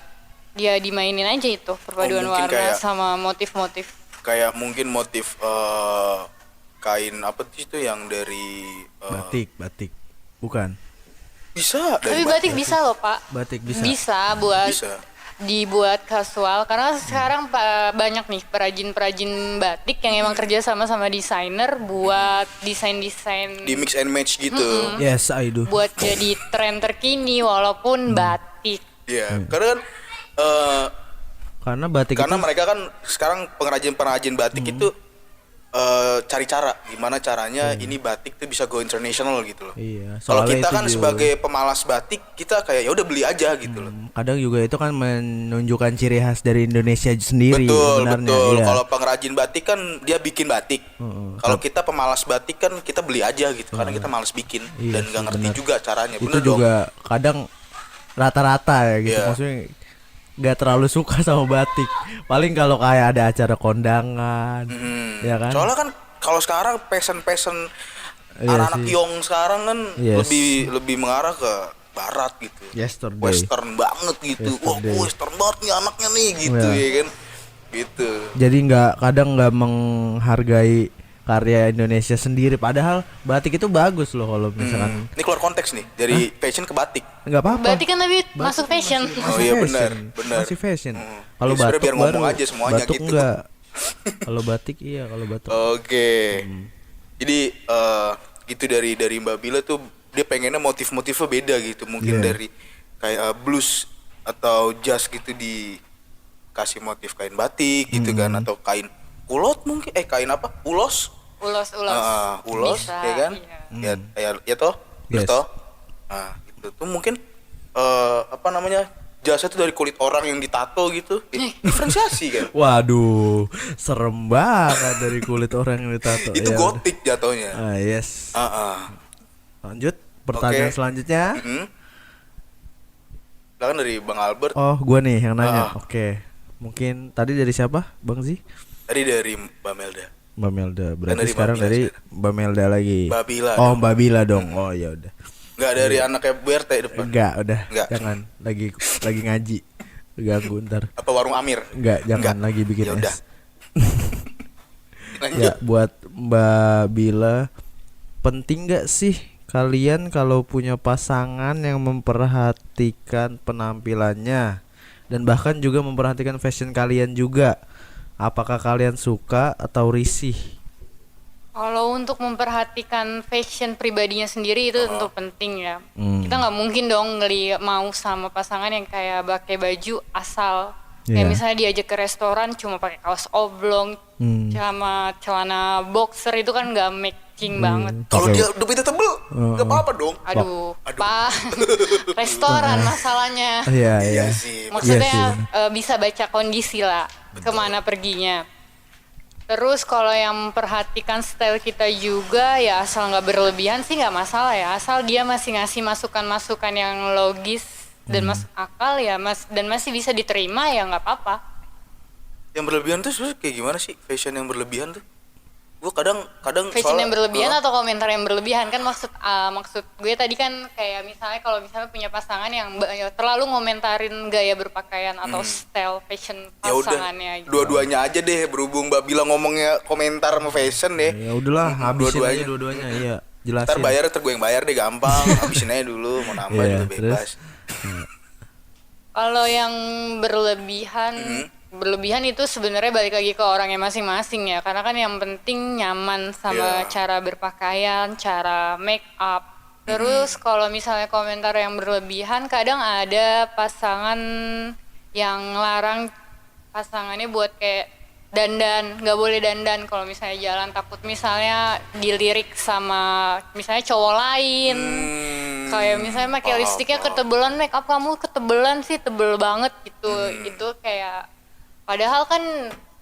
ya dimainin aja itu, perpaduan mungkin warna kayak- sama motif-motif. Kayak mungkin motif kain apa sih itu yang dari Batik. Bukan. bisa dari Tapi batik bisa loh Pak. Batik bisa. Bisa buat Bisa. dibuat kasual karena sekarang banyak nih perajin-perajin batik yang emang kerja sama desainer buat desain-desain di mix and match gitu. Yes, I do. buat jadi tren terkini walaupun batik. Iya, karena kan Karena batik karena itu mereka kan sekarang pengrajin batik itu cari cara gimana caranya ini batik tuh bisa go international gitu loh. Iya, Kalau soalnya kita itu kan juga- sebagai pemalas batik kita kayak ya udah beli aja gitu loh. kadang juga itu kan menunjukkan ciri khas dari Indonesia sendiri Betul, sebenarnya. betul. Iya. Kalau pengrajin batik kan dia bikin batik. Kalau kita pemalas batik kan kita beli aja gitu karena kita malas bikin Iya dan nggak sih, ngerti benar. juga caranya. Itu Bener dong. juga kadang rata-rata ya gitu. Iya. Maksudnya nggak terlalu suka sama batik. Paling kalau kayak ada acara kondangan, ya kan? Soalnya kan kalau sekarang fashion Iya anak-anak sih. Yong sekarang kan Yes. lebih mengarah ke barat gitu. Yesterday. Western banget gitu. Wah, Yesterday. western banget nih anaknya nih gitu Iya. ya kan. Gitu. Jadi kadang nggak menghargai karya Indonesia sendiri. Padahal batik itu bagus loh kalau misalkan Ini keluar konteks nih dari fashion ke batik. nggak apa-apa. Berarti kan tapi masuk fashion. Oh iya, benar, benar. Masih fashion. Hmm. Kalau Ya, sebenarnya batuk biar ngomong baru, aja semuanya batuk gitu. enggak. Kalau batik iya, kalau batuk. Oke. Jadi gitu dari Mbak Bila tuh dia pengennya motif-motifnya beda gitu. Mungkin Iya. dari kayak blues atau jazz gitu dikasih motif kain batik gitu kan, atau kain kulot mungkin kain apa? Ulos. Ulos. Ulos Bisa, ya kan? iya. Ya toh? Terus Yes. toh? Nah, gitu tuh mungkin apa namanya? Jasa tuh dari kulit orang yang ditato gitu. Diferensiasi kan. Waduh, serem banget dari kulit orang yang ditato. Itu Ya udah. gotik jatuhnya. Yes. Ah. Lanjut pertanyaan Oke. selanjutnya. Silakan dari Bang Albert. Oh, gua nih yang nanya. Ah. Oke. Mungkin tadi dari siapa, Bang Zi? Tadi dari Mbak Melda. Mbak Melda. Berarti dari sekarang Mbak Bila dari sekarang. Mbak Melda lagi. Mbak Bila Oh, dong. Mbak Bila dong. Oh, ya udah. Enggak dari anaknya BRT depan. Enggak, udah. Enggak. Jangan lagi ngaji. Ganggu ntar. Apa warung Amir? Enggak, jangan Enggak. lagi bikin Ya udah. es. Lanjut. Ya, buat Mbak Bila, penting gak sih kalian kalau punya pasangan yang memperhatikan penampilannya dan bahkan juga memperhatikan fashion kalian juga? Apakah kalian suka atau risih? Kalau untuk memperhatikan fashion pribadinya sendiri itu tentu penting ya. Hmm. Kita nggak mungkin dong mau sama pasangan yang kayak pakai baju asal. Iya. Kayak misalnya diajak ke restoran cuma pakai kaos oblong sama celana boxer itu kan nggak matching banget. Kalau Pakai- dia debitnya tebel, enggak apa-apa dong. Aduh, Pak. Restoran masalahnya. Iya, Iya iya. sih. Maksudnya Iya bisa baca kondisi lah kemana perginya. Terus kalau yang memperhatikan style kita juga ya asal nggak berlebihan sih nggak masalah ya. Asal dia masih ngasih masukan-masukan yang logis dan masuk akal ya dan masih bisa diterima ya nggak apa-apa. Yang berlebihan tuh sebenarnya kayak gimana sih? Fashion yang berlebihan tuh? Gue kadang Fashion soalnya- yang berlebihan atau komentar yang berlebihan kan maksud gue tadi kan kayak misalnya kalau misalnya punya pasangan yang terlalu ngomentarin gaya berpakaian atau style fashion ya udah pasangannya gitu. dua-duanya aja deh, berhubung Mbak bilang ngomongnya komentar sama fashion deh. Ya udahlah, habisin Dua-duanya. aja dua-duanya. Iya, Ntar jelasin. bayar gue yang bayar deh gampang. Habisin aja dulu, mau nambah Iya, juga bebas. Kalau yang berlebihan itu sebenarnya balik lagi ke orangnya masing-masing ya. Karena kan yang penting nyaman sama Iya. cara berpakaian, cara make up. Terus kalau misalnya komentar yang berlebihan, kadang ada pasangan yang larang pasangannya buat kayak dandan, nggak boleh dandan kalau misalnya jalan, takut misalnya dilirik sama misalnya cowok lain. Kayak misalnya pakai lipstiknya ketebelan, make up kamu ketebelan sih, tebel banget gitu. Itu kayak padahal kan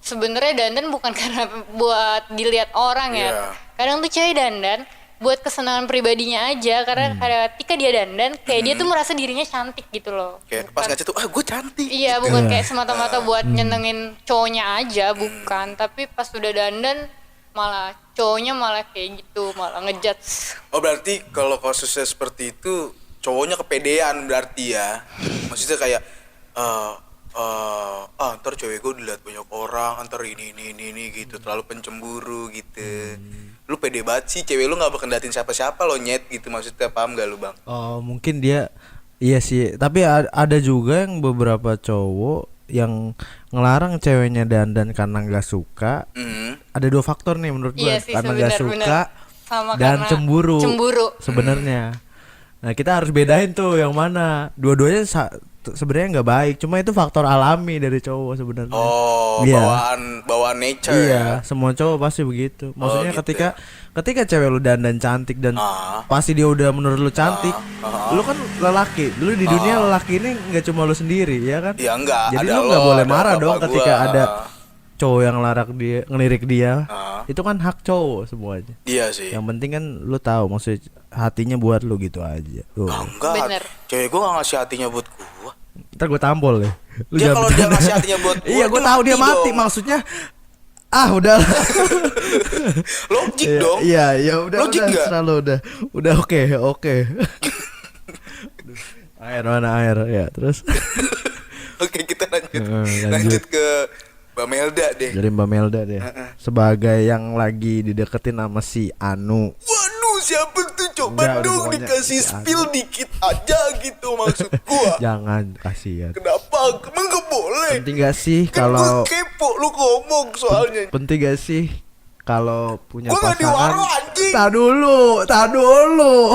sebenarnya dandan bukan karena buat dilihat orang ya. Iya. Kadang tuh cewek dandan buat kesenangan pribadinya aja karena ketika dia dandan kayak dia tuh merasa dirinya cantik gitu loh. Kayak pas ngaca tuh, gue cantik. Iya, gitu. bukan kayak semata-mata buat nyenengin cowoknya aja, bukan. Tapi pas udah dandan malah cowoknya malah kayak gitu, malah ngejudge. Oh berarti kalau kasusnya seperti itu cowoknya kepedean berarti ya. Maksudnya kayak ntar cewek gue dilihat banyak orang, ntar ini gitu, terlalu pencemburu gitu. Lu pede banget sih, cewek lu gak bakal datin siapa-siapa lo nyet gitu, maksudnya paham gak lu bang? Oh, mungkin dia iya sih, tapi ada juga yang beberapa cowok yang ngelarang ceweknya dandan karena nggak suka. Ada dua faktor nih menurut gua, Iya sih, karena nggak benar-benar. suka Sama dan karena cemburu. cemburu. Sebenarnya. Nah, kita harus bedain tuh yang mana. Dua-duanya sebenarnya nggak baik, cuma itu faktor alami dari cowok sebenarnya. Oh, Iya. bawaan nature Iya, ya. semua cowok pasti begitu. Maksudnya gitu ketika cewek lu dandan cantik dan pasti dia udah menurut lu cantik, lu kan lelaki. Lu di dunia lelaki ini nggak cuma lu sendiri, ya kan? Ya enggak, Jadi ada lu nggak lo, boleh ada marah bapak dong gua. ketika ada cowok yang ngelirik dia. Itu kan hak cowok semuanya. Iya sih. Yang penting kan lu tahu maksudnya hatinya buat lu gitu aja. Tuh. Enggak, Bener. cewek gue gak ngasih hatinya buat gue. Ntar gue tampol deh. Dia kalau dia bercanda. ngasih hatinya buat Iya, gue tahu dia mati. dong. Maksudnya udah. Logik Iya, dong. Iya, ya udah. Logik Udah, nggak? selalu udah. Udah oke. Air mana air ya, terus. Oke, kita lanjut. Lanjut. Lanjut ke Mbak Melda deh. Dari Mbak Melda deh. Sebagai yang lagi dideketin sama si Anu. Waduh, siapa tuh? Coba Udah, dong pokoknya dikasih si spill dikit aja gitu maksud gua. Jangan kasihan. Kenapa? Emang gak boleh? Penting gak sih Kan kalau gua kepo lu ngomong soalnya. penting gak sih kalau punya Gua nggak di pasangan? waro, anjing. Tak dulu.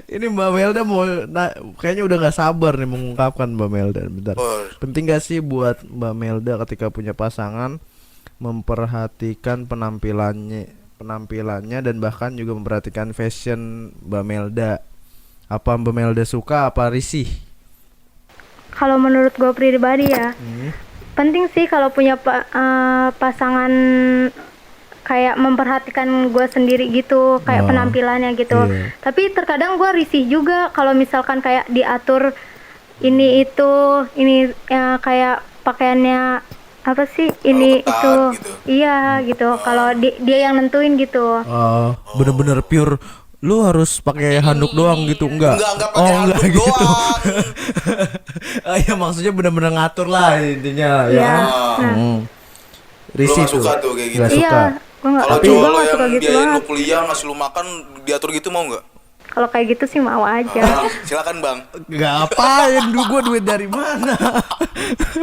Ini Mbak Melda kayaknya udah nggak sabar nih mengungkapkan Mbak Melda. Bentar. Oh. Penting gak sih buat Mbak Melda ketika punya pasangan memperhatikan penampilannya dan bahkan juga memperhatikan fashion Mbak Melda? Apa Mbak Melda suka apa risih? Kalau menurut gue pribadi ya, penting sih kalau punya pasangan kayak memperhatikan gue sendiri gitu, kayak Oh, penampilannya gitu. iya. Tapi terkadang gue risih juga kalau misalkan kayak diatur ini ya, kayak pakaiannya apa sih ini ketat itu, gitu. iya gitu. Kalau dia yang nentuin gitu. Bener-bener pure. Lu harus pakai handuk doang gitu, enggak pakai handuk doang. Ya maksudnya bener-bener ngatur lah intinya Iya. ya. Nah, Risih nggak suka tuh kayak gitu? Nggak suka. iya, gue nggak. Kalau Tapi cowok gue lo nggak suka yang gitu biayain lu banget. kuliah ngasih lu makan diatur gitu mau nggak? Kalau kayak gitu sih mau aja. Silakan bang. Nggak apain gua duit dari mana?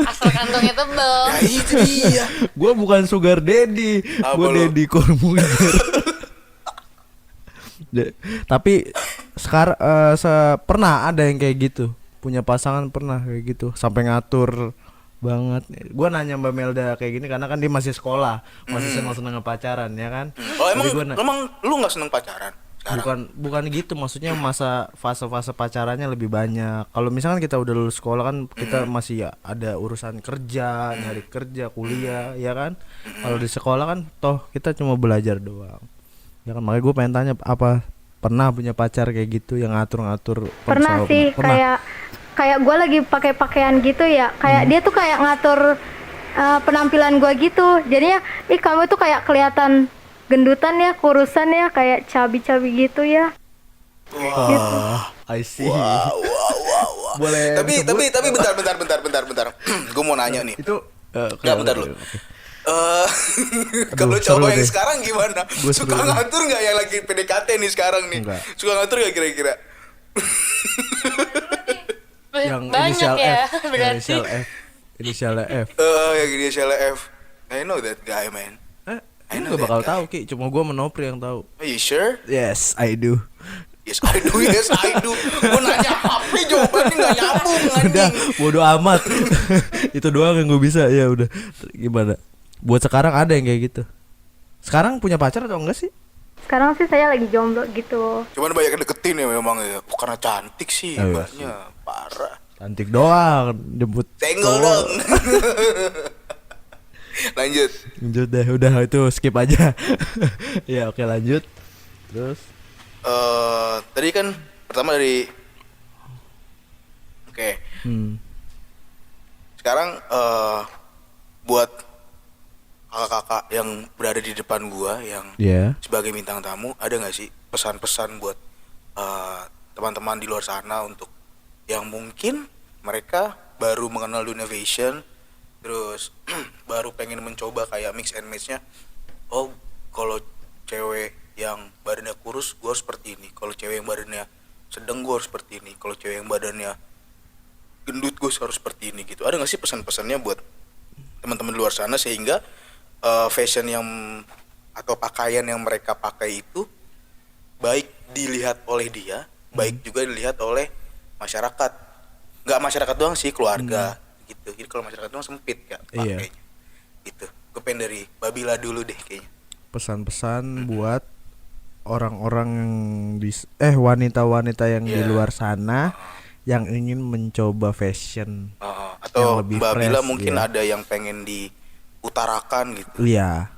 Asal kantongnya tebel. Ya itu dia. Gua bukan sugar daddy, Apa gua lu? daddy Corbuzier. Tapi sekarang pernah ada yang kayak gitu, punya pasangan pernah kayak gitu sampai ngatur banget. Gua nanya Mbak Melda kayak gini karena kan dia masih sekolah, masih senang-senang pacaran ya kan. Oh emang Jadi gua emang lu nggak seneng pacaran sekarang? bukan gitu, maksudnya masa fase-fase pacarannya lebih banyak. Kalau misalkan kita udah lulus sekolah kan kita masih ada urusan kerja, nyari kerja, kuliah ya kan. Kalau di sekolah kan toh kita cuma belajar doang. Ya kan, makanya gue pengen tanya apa pernah punya pacar kayak gitu yang ngatur-ngatur Pernah sih, kayak gue lagi pakai pakaian gitu ya, kayak dia tuh kayak ngatur penampilan gue gitu. Jadinya kamu tuh kayak kelihatan gendutan ya, kurusan ya, kayak cabi-cabi gitu ya. I see. Boleh Tapi disebut? bentar. Gue mau nanya nih. Itu Nggak, bentar lu. Kalau seru cowok yang deh. sekarang gimana? Gua Suka seru deh. ngatur nggak yang lagi PDKT nih sekarang nih? Enggak. Suka ngatur nggak kira-kira? Yang Banyak inisial ya, F, berarti. inisialnya F. Yang dia salah F. I know that guy man. I Lu know gak bakal that guy. tahu Ki, cuma gua menopri yang tahu. Are you sure? Yes, I do. Yes I do, yes I do. Gue nanya apa jawabannya nggak nyambung Udah, anjing. bodo amat. Itu doang yang gue bisa. Ya udah. Gimana? Buat sekarang ada yang kayak gitu. Sekarang punya pacar atau enggak sih? Sekarang sih saya lagi jomblo gitu. Cuman banyak yang deketin ya memang ya. Karena cantik sih Oh, iya mbaknya. Parah. Cantik doang, jemput. Senggol cowok. dong. Lanjut. Lanjut deh, udah itu skip aja. Ya oke lanjut. Terus Tadi kan pertama dari Oke. Sekarang buat kakak-kakak yang berada di depan gua yang ya. sebagai bintang tamu, ada nggak sih pesan-pesan buat teman-teman di luar sana untuk yang mungkin mereka baru mengenal dunia fashion, terus baru pengen mencoba kayak mix and matchnya. Oh, kalau cewek yang badannya kurus, gue harus seperti ini. Kalau cewek yang badannya sedang, gue harus seperti ini. Kalau cewek yang badannya gendut, gue harus seperti ini gitu. Ada nggak sih pesan-pesannya buat teman-teman di luar sana sehingga fashion yang atau pakaian yang mereka pakai itu baik dilihat oleh dia, baik juga dilihat oleh masyarakat. Nggak masyarakat doang sih, keluarga gitu. Jadi kalau masyarakat doang sempit ya pakainya. Gitu. Gue pengen dari Babila dulu deh kayaknya. Pesan-pesan buat orang-orang yang wanita-wanita yang di luar sana yang ingin mencoba fashion. Atau yang lebih Mbak Bila fresh, mungkin ya. ada yang pengen diutarakan gitu. Iya.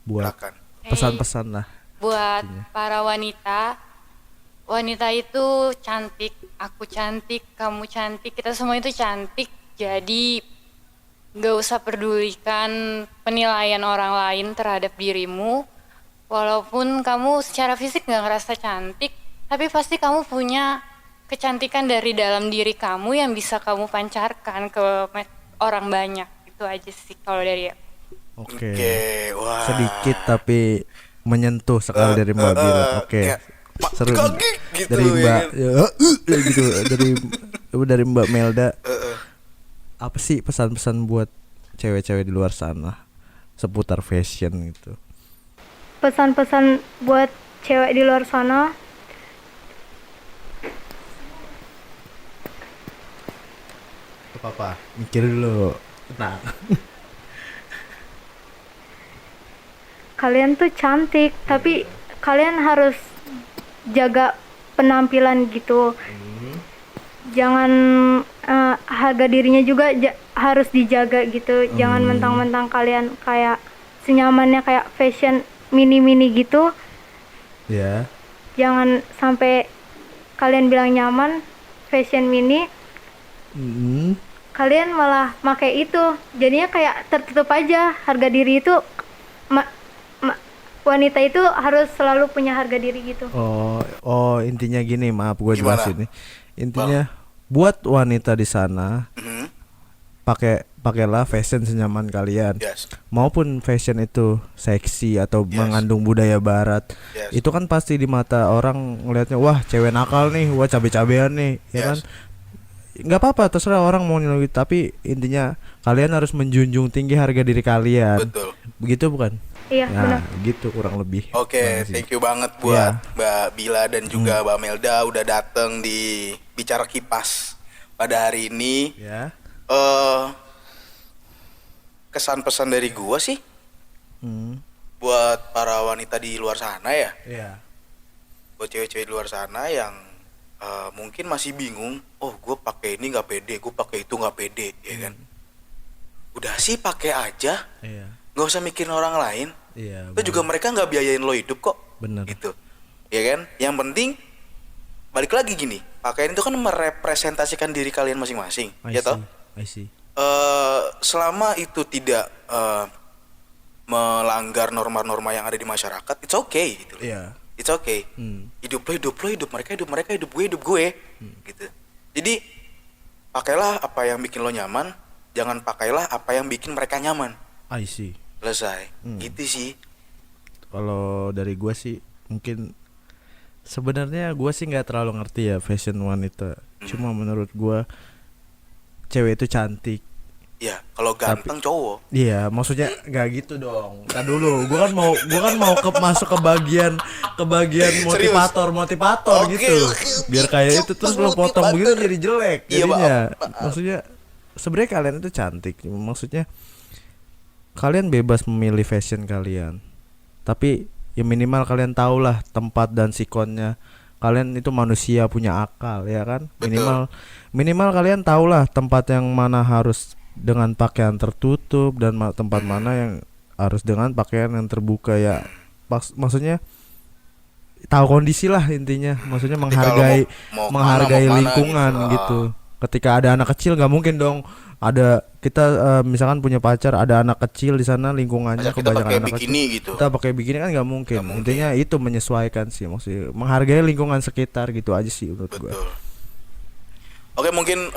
Buat Silakan. pesan-pesan lah. Buat para wanita, wanita itu cantik, aku cantik, kamu cantik, kita semua itu cantik. Jadi gak usah pedulikan penilaian orang lain terhadap dirimu. Walaupun kamu secara fisik gak ngerasa cantik, tapi pasti kamu punya kecantikan dari dalam diri kamu yang bisa kamu pancarkan ke orang banyak. Itu aja sih kalau dari aku. Oke. Wah. Sedikit tapi menyentuh sekali dari Mbak Bila. Oke. kayak, "Pak, Seru. kaki," gitu, Dari ya Mbak kan? gitu dari Mbak Melda. Apa sih pesan-pesan buat cewek-cewek di luar sana seputar fashion gitu? Pesan-pesan buat cewek di luar sana, Apa? Mikir dulu. Tenang. kalian tuh cantik, tapi kalian harus jaga penampilan gitu. Jangan harga dirinya juga harus dijaga gitu. Jangan mentang-mentang kalian kayak senyamannya kayak fashion mini-mini gitu. Ya. Jangan sampai kalian bilang nyaman fashion mini, kalian malah pakai itu. Jadinya kayak tertutup aja. Harga diri itu wanita itu harus selalu punya harga diri gitu. Oh, intinya gini, maaf gue Gimana? jelasin nih. Intinya buat wanita di sana pakailah fashion senyaman kalian. Yes. Maupun fashion itu seksi atau Yes. mengandung budaya barat. Yes. Itu kan pasti di mata orang ngelihatnya, wah cewek nakal nih, wah cabe-cabean nih, ya Yes. kan? Nggak apa-apa, terserah orang mau nilai, tapi intinya kalian harus menjunjung tinggi harga diri kalian. Betul. Begitu bukan? Iya, benar. Nah, gitu kurang lebih. Oke, Gimana sih? thank you banget buat Mbak Bila dan juga Mbak Melda udah datang di Bicara Kipas pada hari ini. Ya. Kesan pesan dari gua sih buat para wanita di luar sana ya, Iya. buat cewek-cewek di luar sana yang mungkin masih bingung, oh gue pakai ini nggak pede, gue pakai itu nggak pede, ya kan? Udah sih pakai aja, Iya. nggak usah mikirin orang lain. Iya. Itu juga mereka nggak biayain lo hidup kok. Bener. Gitu. Ya kan? Yang penting balik lagi gini, pakaian itu kan merepresentasikan diri kalian masing-masing, ya toh? I see. Selama itu tidak melanggar norma-norma yang ada di masyarakat, it's okay gitu. Iya. It's okay. Hidup lo, hidup mereka, hidup gue, gitu. Jadi pakailah apa yang bikin lo nyaman, jangan pakailah apa yang bikin mereka nyaman. I see. Selesai. Gitu sih. Kalau dari gua sih mungkin sebenarnya gua sih nggak terlalu ngerti ya fashion wanita. Cuma menurut gua cewek itu cantik. Ya, kalau ganteng cowok. Iya, maksudnya nggak gitu dong. Ntar dulu, gua kan mau masuk ke bagian motivator Oke, gitu. oke. Biar kayak itu terus lo potong Motivator. begitu jadi jelek Iya, jadinya. maaf. Maksudnya sebenarnya kalian itu cantik. Maksudnya kalian bebas memilih fashion kalian. Tapi ya minimal kalian tahulah tempat dan sikonnya. Kalian itu manusia punya akal ya kan? Betul. Minimal kalian tahulah tempat yang mana harus dengan pakaian tertutup dan tempat mana yang harus dengan pakaian yang terbuka ya. Maksudnya tahu kondisi lah intinya. Maksudnya Jadi kalau menghargai mau menghargai kemana, mau lingkungan kemana gitu. Ketika ada anak kecil nggak mungkin dong ada kita misalkan punya pacar ada anak kecil di sana lingkungannya Masa kita kebanyakan pakai anak bikini kecil. gitu. Kita pakai bikini kan nggak mungkin. Nggak mungkin. Intinya itu menyesuaikan sih maksudnya menghargai lingkungan sekitar gitu aja sih menurut gua. Betul. Oke, mungkin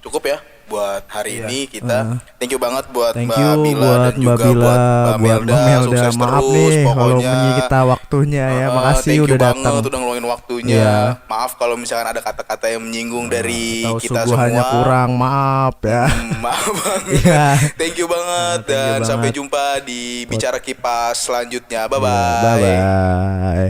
cukup ya buat hari Iya. ini kita. Thank you banget buat Thank Mbak you Bila buat dan Mbak juga Bila, buat Mbak Melda. Sukses Maaf terus nih kalau pokoknya. menyita waktunya ya. Makasih Thank you udah datang. banget udah ngeluangin waktunya. Iya. Maaf kalau misalkan ada kata-kata yang menyinggung dari Tahu kita suguhannya semua. kurang, maaf ya. Maaf banget. Iya. Thank you banget Thank you dan sampai banget. jumpa di Bicara Kipas selanjutnya. Bye Bye bye. bye.